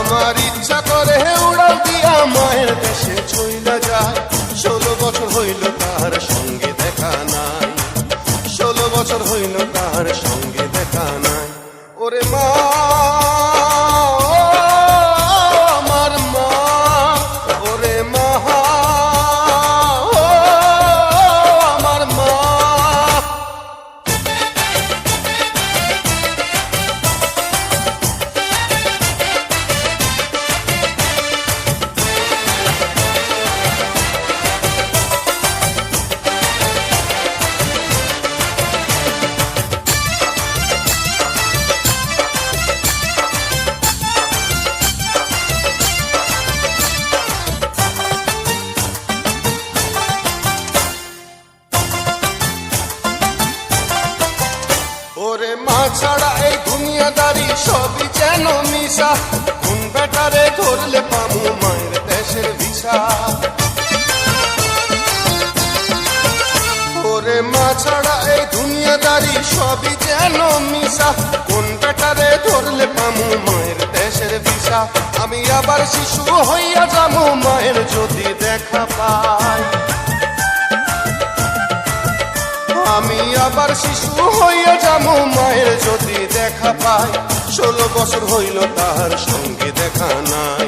আমার ইচ্ছা করে উড়াল দিয়া মায়ের দেশে চইলা যায়। 16 বছর হইল তার সঙ্গে দেখা নাই, 16 বছর হইল তার সঙ্গে দেখা নাই। ওরে মা, আমার মা, ওরে মা, আমার মা। ওরে মা ছাড়া এই দুনিয়াদারি সবই যেন মিশা, কোন বেটারে ধরলে পামু মায়ের দেশের ভিসা। ওরে মা ছাড়া এই দুনিয়াদারি সবই যেন মিশা, কোন বেটারে ধরলে পামু মায়ের দেশের ভিসা। আমি আবার শিশু হইয়া যাবো মায়ের যদি দেখা পাই, আমি আবার শিশু হইয়া যাবো মায়ের যদি দেখা পাই। 16 বছর হইল তাহার সঙ্গে দেখা নাই,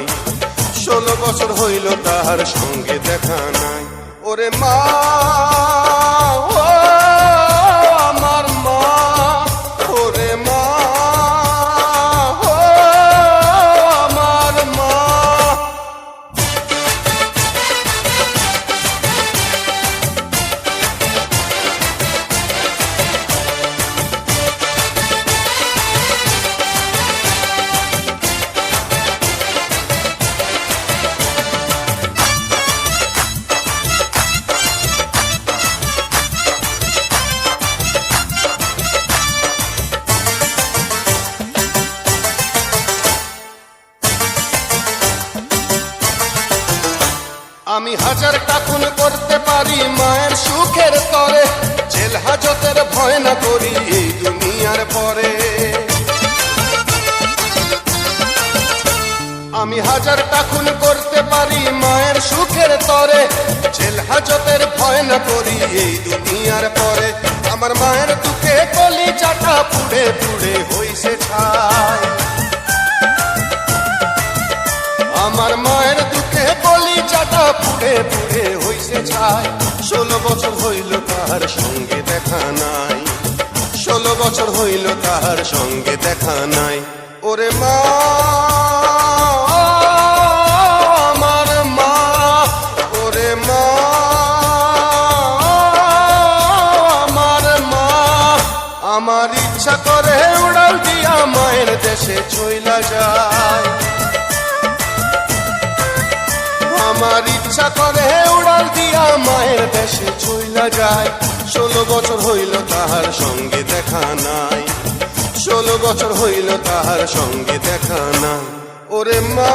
16 বছর হইল তাহার সঙ্গে দেখা নাই। ওরে মা, ও আমার মা, ওরে মা, ও আমার মা। আমি হাজারটা খুন করতে পারি মায়ের সুখের তরে, জেল হাজতের ভয় না করি এই দুনিয়ার পরে। আমি হাজারটা খুন করতে পারি মায়ের সুখের তরে, জেল হাজতের ভয় না করি এই দুনিয়ার পরে। আমার মায়ের দুঃখে কলিজাটা পুড়ে পুড়ে হইছে ছাই, আমার মায়ের দুঃখে কলিজাটা পুড়ে পুড়ে হইছে ছাই। 16 বছর হইল তাহার সঙ্গে দেখা নাই, 16 বছর হইল তাহার সঙ্গে দেখা নাই। ওরে মা, আমার মা, ওরে মা, আমার মা। আমার ইচ্ছা করে উড়াল দিয়া মায়ের দেশে চইলা যায়, আমার ইচ্ছা করে উড়াল দিয়া মায়ের দেশে চইলা যায়। 16 বছর হইল তাহার সঙ্গে দেখা নাই, 16 বছর হইল তাহার সঙ্গে দেখা নাই। ওরে মা।